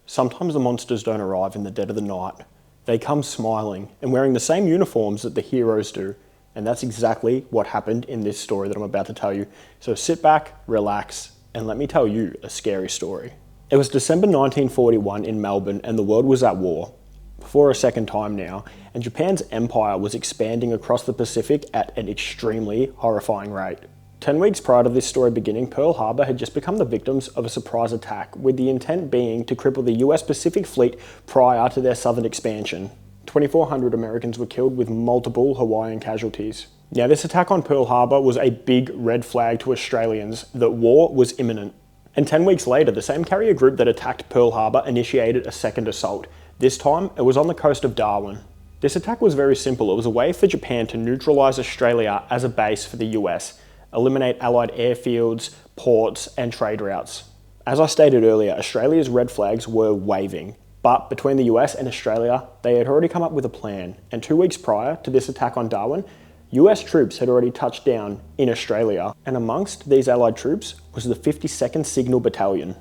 Sometimes the monsters don't arrive in the dead of the night. They come smiling and wearing the same uniforms that the heroes do. And that's exactly what happened in this story that I'm about to tell you. So sit back, relax, and let me tell you a scary story. It was December 1941 in Melbourne and the world was at war, for a second time now, and Japan's empire was expanding across the Pacific at an extremely horrifying rate. 10 weeks prior to this story beginning, Pearl Harbor had just become the victims of a surprise attack, with the intent being to cripple the US Pacific Fleet prior to their southern expansion. 2,400 Americans were killed with multiple Hawaiian casualties. Now, this attack on Pearl Harbor was a big red flag to Australians that war was imminent. And 10 weeks later, the same carrier group that attacked Pearl Harbor initiated a second assault. This time, it was on the coast of Darwin. This attack was very simple. It was a way for Japan to neutralize Australia as a base for the US, eliminate Allied airfields, ports, and trade routes. As I stated earlier, Australia's red flags were waving, but between the US and Australia, they had already come up with a plan, and 2 weeks prior to this attack on Darwin, US troops had already touched down in Australia, and amongst these Allied troops was the 52nd Signal Battalion.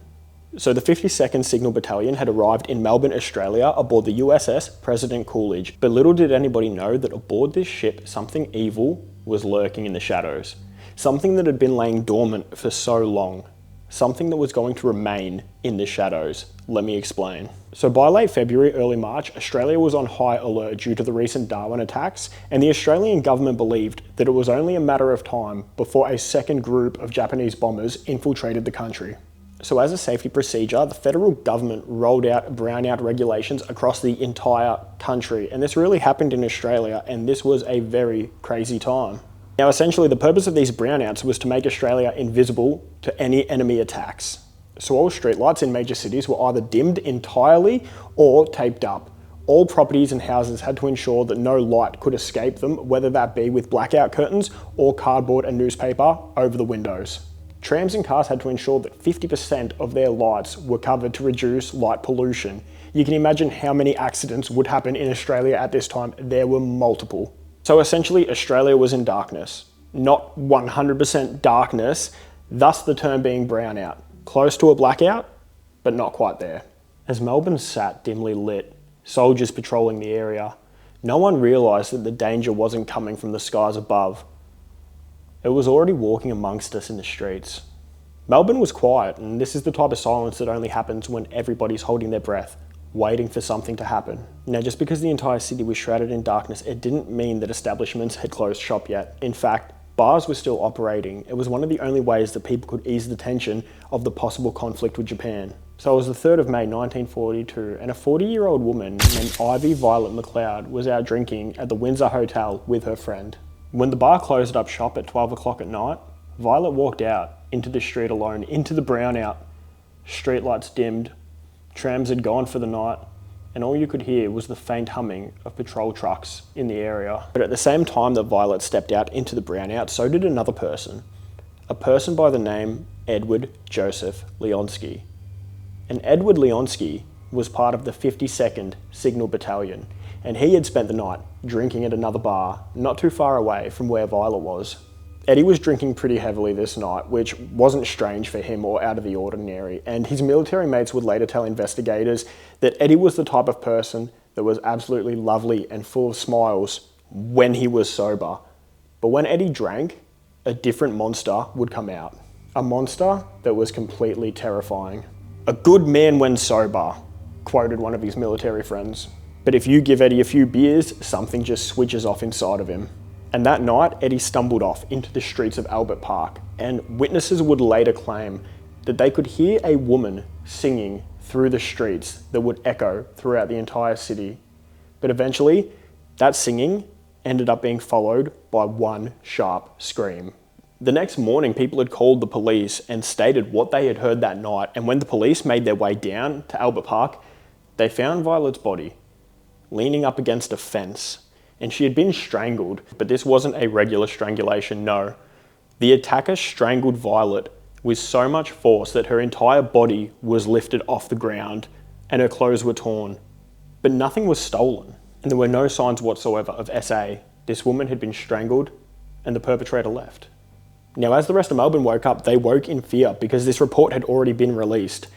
So the 52nd Signal Battalion had arrived in Melbourne, Australia aboard the USS President Coolidge, but little did anybody know that aboard this ship, something evil was lurking in the shadows. Something that had been laying dormant for so long. Something that was going to remain in the shadows. Let me explain. So by late February, early March, Australia was on high alert due to the recent Darwin attacks, and the Australian government believed that it was only a matter of time before a second group of Japanese bombers infiltrated the country. So as a safety procedure, the federal government rolled out brownout regulations across the entire country, and this really happened in Australia, and this was a very crazy time. Now, essentially, the purpose of these brownouts was to make Australia invisible to any enemy attacks. So all streetlights in major cities were either dimmed entirely or taped up. All properties and houses had to ensure that no light could escape them, whether that be with blackout curtains or cardboard and newspaper over the windows. Trams and cars had to ensure that 50% of their lights were covered to reduce light pollution. You can imagine how many accidents would happen in Australia at this time. There were multiple. So essentially, Australia was in darkness. Not 100% darkness, thus the term being brownout. Close to a blackout, but not quite there. As Melbourne sat dimly lit, soldiers patrolling the area, no one realised that the danger wasn't coming from the skies above. It was already walking amongst us in the streets. Melbourne was quiet, and this is the type of silence that only happens when everybody's holding their breath, waiting for something to happen. Now, just because the entire city was shrouded in darkness, it didn't mean that establishments had closed shop yet. In fact, bars were still operating. It was one of the only ways that people could ease the tension of the possible conflict with Japan. So it was the 3rd of May 1942, and a 40-year-old woman named Ivy Violet McLeod was out drinking at the Windsor Hotel with her friend. When the bar closed up shop at 12 o'clock at night, Violet walked out into the street alone, into the brownout. Streetlights dimmed, trams had gone for the night, and all you could hear was the faint humming of patrol trucks in the area. But at the same time that Violet stepped out into the brownout, so did another person. A person by the name Edward Joseph Leonski. And Edward Leonski was part of the 52nd Signal Battalion, and he had spent the night drinking at another bar not too far away from where Violet was. Eddie was drinking pretty heavily this night, which wasn't strange for him or out of the ordinary, and his military mates would later tell investigators that Eddie was the type of person that was absolutely lovely and full of smiles when he was sober. But when Eddie drank, a different monster would come out. A monster that was completely terrifying. "A good man when sober," quoted one of his military friends. But if you give Eddie a few beers, something just switches off inside of him. And that night, Eddie stumbled off into the streets of Albert Park, and witnesses would later claim that they could hear a woman singing through the streets that would echo throughout the entire city. But eventually, that singing ended up being followed by one sharp scream. The next morning, people had called the police and stated what they had heard that night, and when the police made their way down to Albert Park, they found Violet's body leaning up against a fence, and she had been strangled, but this wasn't a regular strangulation, no. The attacker strangled Violet with so much force that her entire body was lifted off the ground and her clothes were torn. But nothing was stolen, and there were no signs whatsoever of SA. This woman had been strangled and the perpetrator left. Now, as the rest of Melbourne woke up, they woke in fear because this report had already been released.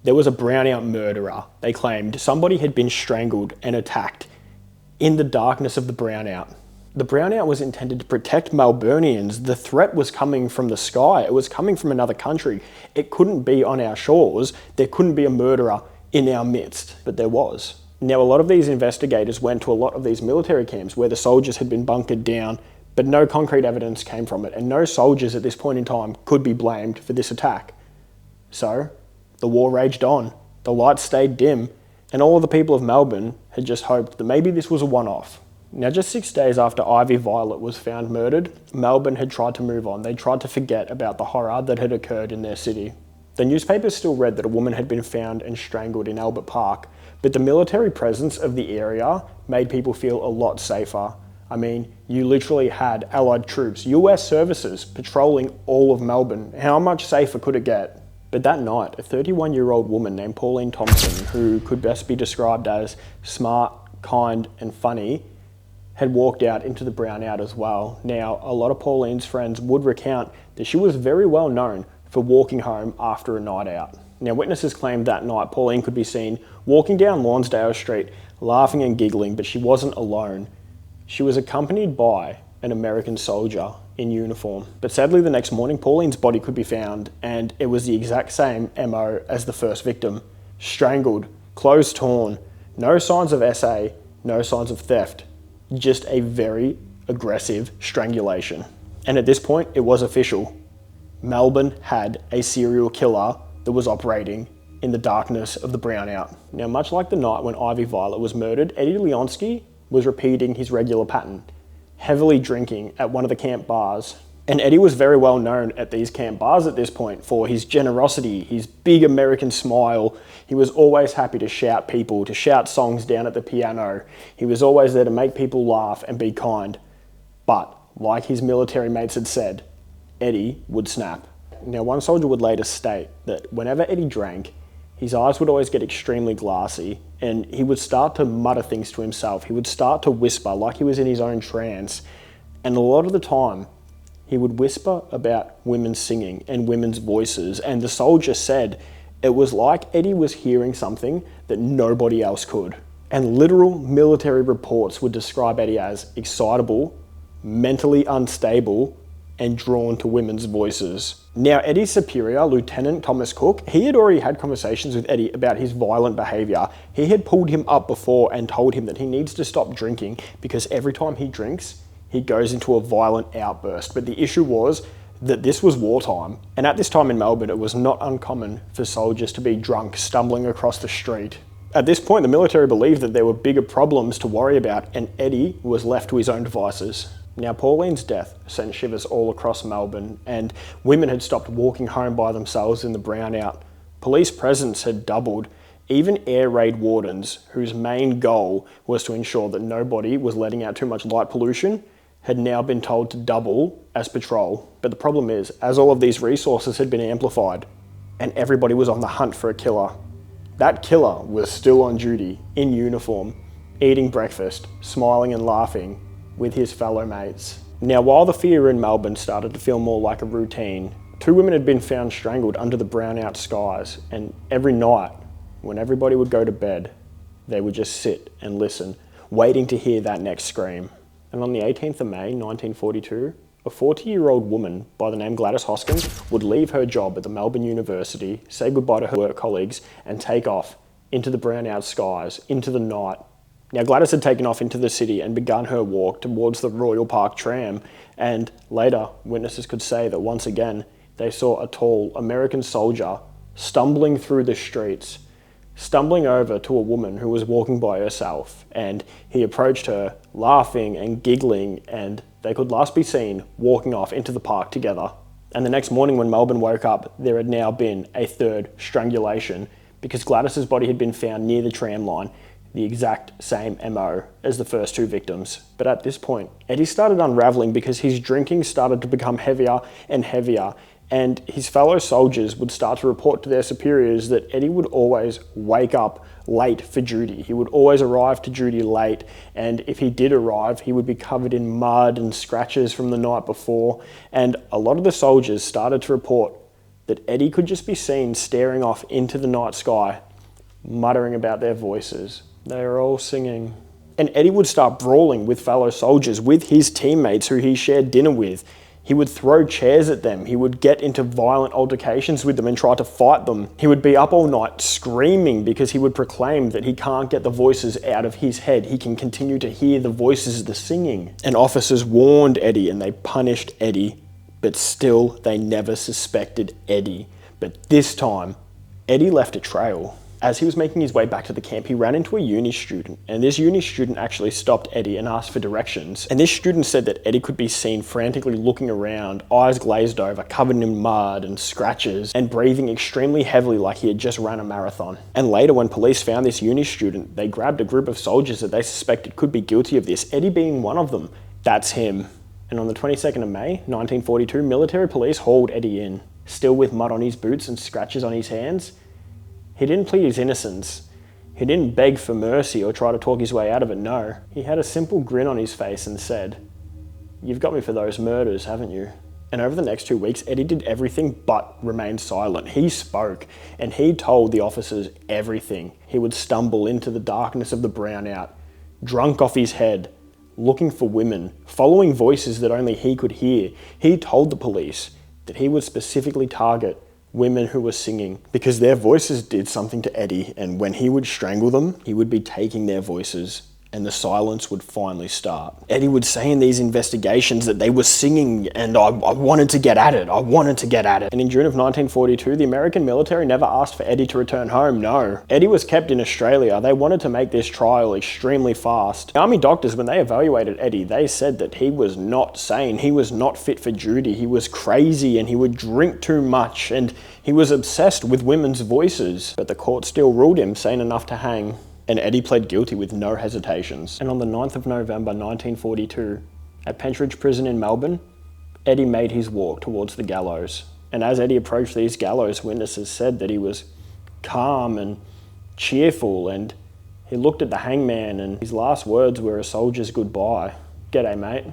There was a Brownout murderer. They claimed somebody had been strangled and attacked in the darkness of the Brownout. The Brownout was intended to protect Melburnians. The threat was coming from the sky. It was coming from another country. It couldn't be on our shores. There couldn't be a murderer in our midst, but there was. Now, a lot of these investigators went to a lot of these military camps where the soldiers had been bunkered down, but no concrete evidence came from it, and no soldiers at this point in time could be blamed for this attack. So, the war raged on, the lights stayed dim, and all of the people of Melbourne had just hoped that maybe this was a one-off. Now, just 6 days after Ivy Violet was found murdered, Melbourne had tried to move on. They tried to forget about the horror that had occurred in their city. The newspapers still read that a woman had been found and strangled in Albert Park, but the military presence of the area made people feel a lot safer. I mean, you literally had Allied troops, US services, patrolling all of Melbourne. How much safer could it get? But that night, a 31-year-old woman named Pauline Thompson, who could best be described as smart, kind, and funny, had walked out into the Brownout as well. Now, a lot of Pauline's friends would recount that she was very well known for walking home after a night out. Now, witnesses claimed that night Pauline could be seen walking down Lonsdale Street, laughing and giggling, but she wasn't alone. She was accompanied by an American soldier in uniform. But sadly, the next morning, Pauline's body could be found, and it was the exact same MO as the first victim. Strangled, clothes torn, no signs of SA, no signs of theft, just a very aggressive strangulation. And at this point, it was official. Melbourne had a serial killer that was operating in the darkness of the Brownout. Now, much like the night when Ivy Violet was murdered, Eddie Leonski was repeating his regular pattern, heavily drinking at one of the camp bars. And Eddie was very well known at these camp bars at this point for his generosity, his big American smile. He was always happy to shout people, to shout songs down at the piano. He was always there to make people laugh and be kind. But, like his military mates had said, Eddie would snap. Now, one soldier would later state that whenever Eddie drank, his eyes would always get extremely glassy, and he would start to mutter things to himself. He would start to whisper like he was in his own trance. And a lot of the time, he would whisper about women singing and women's voices. And the soldier said it was like Eddie was hearing something that nobody else could. And literal military reports would describe Eddie as excitable, mentally unstable, and drawn to women's voices. Now, Eddie's superior, Lieutenant Thomas Cook, he had already had conversations with Eddie about his violent behaviour. He had pulled him up before and told him that he needs to stop drinking because every time he drinks, he goes into a violent outburst. But the issue was that this was wartime. And at this time in Melbourne, it was not uncommon for soldiers to be drunk, stumbling across the street. At this point, the military believed that there were bigger problems to worry about, and Eddie was left to his own devices. Now, Pauline's death sent shivers all across Melbourne, and women had stopped walking home by themselves in the Brownout. Police presence had doubled. Even air raid wardens, whose main goal was to ensure that nobody was letting out too much light pollution, had now been told to double as patrol. But the problem is, as all of these resources had been amplified, and everybody was on the hunt for a killer, that killer was still on duty, in uniform, eating breakfast, smiling and laughing with his fellow mates. Now, while the fear in Melbourne started to feel more like a routine, 2 women had been found strangled under the Brownout skies, and every night, when everybody would go to bed, they would just sit and listen, waiting to hear that next scream. And on the 18th of May, 1942, a 40-year-old woman by the name Gladys Hoskins would leave her job at the Melbourne University, say goodbye to her work colleagues, and take off into the Brownout skies, into the night. Now, Gladys had taken off into the city and begun her walk towards the Royal Park tram, and later, witnesses could say that once again, they saw a tall American soldier stumbling through the streets, stumbling over to a woman who was walking by herself, and he approached her, laughing and giggling, and they could last be seen walking off into the park together. And the next morning when Melbourne woke up, there had now been a 3rd strangulation because Gladys's body had been found near the tram line, the exact same MO as the first 2 victims. But at this point, Eddie started unraveling because his drinking started to become heavier and heavier, and his fellow soldiers would start to report to their superiors that Eddie would always wake up late for duty. He would always arrive to duty late, and if he did arrive, he would be covered in mud and scratches from the night before. And a lot of the soldiers started to report that Eddie could just be seen staring off into the night sky, muttering about their voices. They are all singing. And Eddie would start brawling with fellow soldiers, with his teammates who he shared dinner with. He would throw chairs at them. He would get into violent altercations with them and try to fight them. He would be up all night screaming because he would proclaim that he can't get the voices out of his head. He can continue to hear the voices, the singing. And officers warned Eddie and they punished Eddie, but still they never suspected Eddie. But this time, Eddie left a trail. As he was making his way back to the camp, he ran into a uni student, and this uni student actually stopped Eddie and asked for directions. And this student said that Eddie could be seen frantically looking around, eyes glazed over, covered in mud and scratches, and breathing extremely heavily like he had just ran a marathon. And later, when police found this uni student, they grabbed a group of soldiers that they suspected could be guilty of this, Eddie being one of them. That's him. And on the 22nd of May, 1942, military police hauled Eddie in. Still with mud on his boots and scratches on his hands, he didn't plead his innocence. He didn't beg for mercy or try to talk his way out of it, no. He had a simple grin on his face and said, "You've got me for those murders, haven't you?" And over the next 2 weeks, Eddie did everything but remain silent. He spoke, and he told the officers everything. He would stumble into the darkness of the Brownout, drunk off his head, looking for women, following voices that only he could hear. He told the police that he would specifically target women who were singing because their voices did something to Eddie, and when he would strangle them, he would be taking their voices and the silence would finally start. Eddie would say in these investigations that they were singing and I wanted to get at it, I wanted to get at it. And in June of 1942, the American military never asked for Eddie to return home, no. Eddie was kept in Australia. They wanted to make this trial extremely fast. The army doctors, when they evaluated Eddie, they said that he was not sane, he was not fit for duty, he was crazy and he would drink too much and he was obsessed with women's voices. But the court still ruled him sane enough to hang. And Eddie pled guilty with no hesitations. And on the 9th of November 1942, at Pentridge Prison in Melbourne, Eddie made his walk towards the gallows. And as Eddie approached these gallows, witnesses said that he was calm and cheerful, and he looked at the hangman and his last words were a soldier's goodbye. "G'day, mate.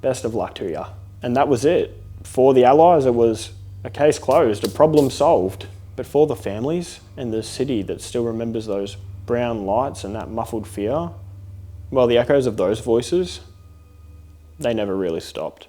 Best of luck to ya." And that was it. For the Allies, it was a case closed, a problem solved. But for the families and the city that still remembers those brown lights and that muffled fear, well, the echoes of those voices, they never really stopped.